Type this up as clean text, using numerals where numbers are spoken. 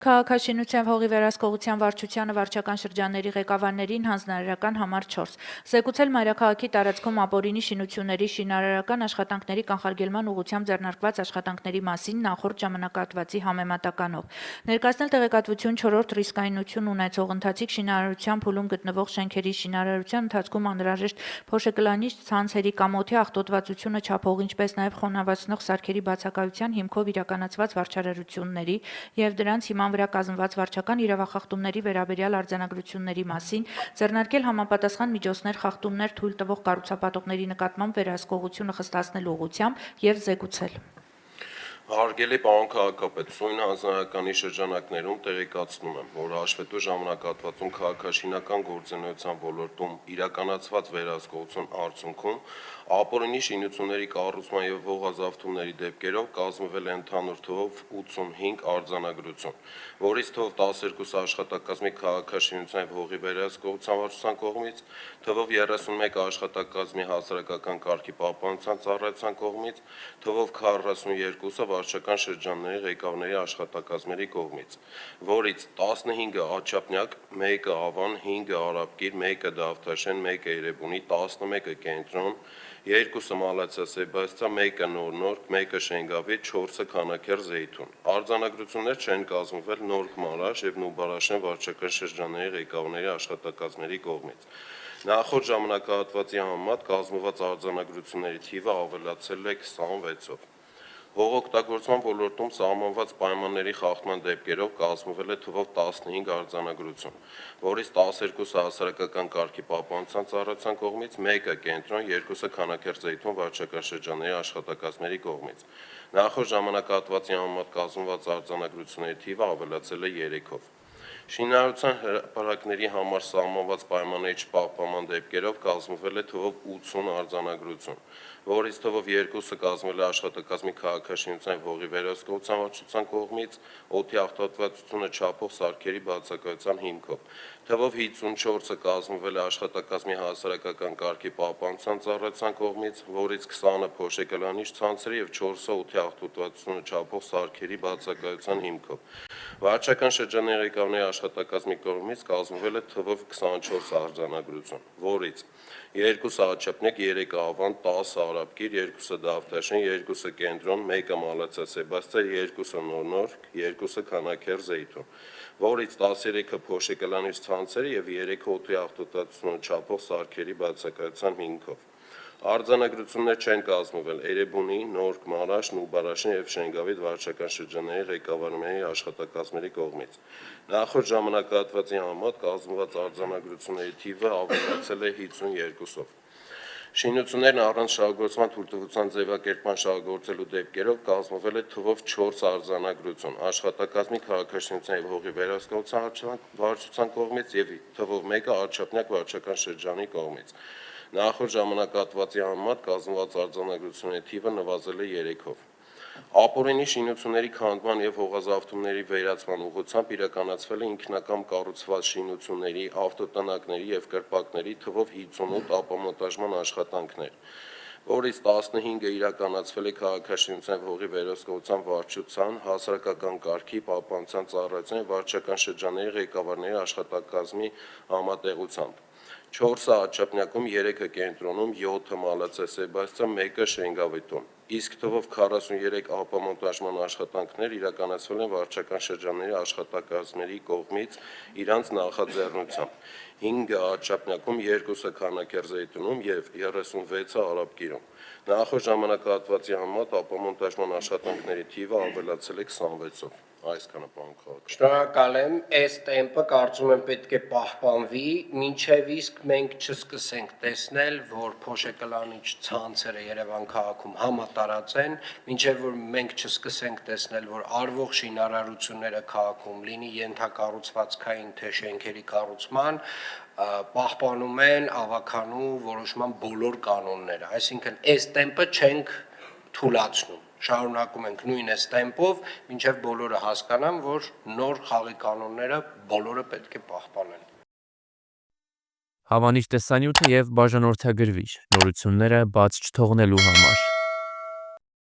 Քաղաքաշինության հողի վերահսկողության վարչությանը վարչական շրջանների ղեկավարներին հանձնարարական համար 4. Զեկուցել մայրաքաղաքի տարածքում ապօրինի շինությունների շինարարական աշխատանքների կանխարգելման ուղղությամբ ձեռնարկված աշխատանքների մասին նախորդ ժամանակահատվածի համեմատականով։ Ներկայացնել տեղեկատվություն 4-րդ ռիսկայնություն ունեցող ընթացիկ շինարարության փուլում գտնվող շենքերի շինարարության ընթացքում անհրաժեշտ փոշեկլանիչ ցանցերի կամ օդի աղտոտվածությունը չափող, ինչպես նաև խոնավացնող սարքերի բացակայության հիմքով իրականացված վարչարարությունների և դրանց հիման վրա կազմված վարչական իրավախախտումների վերաբերյալ արձանագրությունների մասին, ձեռնարկել համապատասխան միջոցներ խախտումներ թույլ տվող կառուցապատողների նկատմամբ վերահսկողությունը խստացնելու ուղղությամբ և զեկուցել։ Հարգելի պարոն քաղաքապետ, սույն հանձնարարականի շրջանակներում տեղեկացնում եմ, որ հաշվետու ժամանակահատվածում քաղաքաշինական գործունեության ոլորտում իրականացված վերահսկողության արդյունքում ապօրինի շինությունների կառուցման և հողազավթումների դեպքերով կազմվել է ընդհանուր թվով 85 արձանագրություն, որից թվով 12 աշխատակազմի քաղաքաշինության և հողի վերահսկողության վարչության կողմից, թվով 31 աշխատակազմի հասարակական կարգի պահպանության ծառայության կողմից, թվով 42-ը վարչական շրջանների ղեկավարների աշխատակազմերի կողմից, որից 15-ը Աջափնյակ, 1-ը Ավան, 5-ը Արաբկիր, 1-ը Դավթաշեն, 1-ը Երևունի, 11-ը Կենտրոն, 2-ը Մալացիա Սեբաստիա, 1-ը Նոր-Նորք, 1-ը Շենգավիթ, 4-ը Քանաքեռ Զեյթուն։ Արձանագրություններ չեն կազմվել Նորք Մարաշ և Նուբարաշեն վարչական շրջանների ղեկավարների աշխատակազմերի կողմից։ Նախորդ ժամանակահատվածի համեմատ կազմված արձանագրությունների թիվը ավելացել է 26-ով։ Հողօգտագործման ոլորտում սահմանված պայմանների խախտման դեպքերով կազմվել է թվով 15 արձանագրություն, որից 12-ը հասարակական կարգի պահպանության ծառայության կողմից, 1-ը Կենտրոն, 2-ը Քանաքեռ Զեյթուն վարչական շրջանների աշխատակազմերի կողմից։ Նախորդ ժամանակահատվածի համեմատ կազմված արձանագրությունների թիվը ավելացել է 3-ով։ Շինարարության հրապարակների համար սահմանված պայմանների չպահպանման դեպքերով կազմվել է թվով 80 արձանագրություն, որից թվով 2-ը կազմվել է աշխատակազմի քաղաքաշինության և հողի վերահսկողության վարչության կողմից օդի աղտոտվածությունը չափող սարքերի բացակայության հիմքով, թվով 54-ը կազմվել է աշխատակազմի հասարակական կարգի պահպանության ծառայության կողմից, որից 20-ը փոշեկլանիչ ցանցերի և 4-ը օդի աղտոտվածությունը չափող սարքերի բացակայության հիմքով։ Վարչական շրջանների ղեկավարների աշխատակազմի կողմից կազմվել է թվով 24 արձանագրություն, որից 2-ը Աջափնյակ, 3-ը Ավան, 10-ը Արաբկիր, 2-ը Դավթաշեն, 2-ը Կենտրոն, 1-ը Մալացիա Սեբաստիա, 2-ը Նոր-Նորք, 2-ը Քանաքեռ Զեյթուն, որից 13-ը փոշեկլանիչ ցանցերի և 3-ը օդի աղտոտվածությունը չափող սարքերի բացակայության հիմքով։ Արձանագրություններ չեն կազմվել Էրեբունի, Նորք, Մարաշ, Նուբարաշեն և Շենգավիթ վարչական շրջանների ղեկավարների աշխատակազմերի կողմից։ Նախորդ ժամանակահատվածի համեմատ կազմված արձանագրությունների թիվը ավելացել է 52-ով։ Շինություններն առանց շահագործման թույլտվության ձևակերպման շահագործելու դեպքերով կազմվել է թվով 4 արձանագրություն աշխատակազմի քաղաքաշինության և հողի վերահսկողության վարչության կողմից և թվով 1-ը Աջափնյակ վարչական շրջանի կողմից։ Նախորդ ժամանակահատվածի համեմատ կազմված արձանագրությունների թիվը նվազել է 3-ով։ Ապօրինի շինությունների քանդման և հողազավթումների վերացման ուղղությամբ իրականացվել է ինքնակամ կառուցված շինությունների, ավտոտնակների և կրպակների թվով 58 ապամոնտաժման աշխատանքներ, որից 15-ը իրականացվել է քաղաքաշինության և հողի վերահսկողության վարչության, հասարակական կարգի պահպանության ծառայության և վարչական շրջանների ղեկավարների աշխատակազմի համատեղությամբ, 4-ը Աջափնյակում, 3-ը Կենտրոնում, 7-ը Մալացիա Սեբաստիա, 1-ը Շենգավիթում, իսկ թվով 43 ապամոնտաժման աշխատանքներ իրականացվել են վարչական շրջանների աշխատակազմերի կողմից իրանց նախաձեռնությամբ, 5-ը Աջափնյակում, 2-ը Քանաքեռ Զեյթունում և 36-ը Արաբկիրում։ Նախորդ ժամանակահատվածի համեմատ ապամոնտաժման աշխատանքների թիվը ավելացել է 26-ով։ Այսքանը, պարոն քաղաքապետ։ Շնորհակալ եմ, այս տեմպը կարծում եմ պետք է պահպանվի, մինչև իսկ մենք չսկսենք տեսնել, որ փոշեկլանիչ ցանցերը Երևան քաղաքում համատարած են, մինչև որ մենք չսկսենք տեսնել, որ արվող շինարարությունները քաղաքում լինի ենթակառուցվածքային թե շենքերի կառուցման, պահպանում են ավագանու որոշման բոլոր կանոնները, այսինքն այս տեմպը չենք թուլացնում, շարունակում ենք նույն այս տեմպով, մինչև բոլորը հասկանան, որ նոր խաղի կանոնները բոլորը պետք է պահպանեն։ Հավանիչ տեսանյութը և բաժանորդագրվիչ նորությունները բաց չթողնելու համար։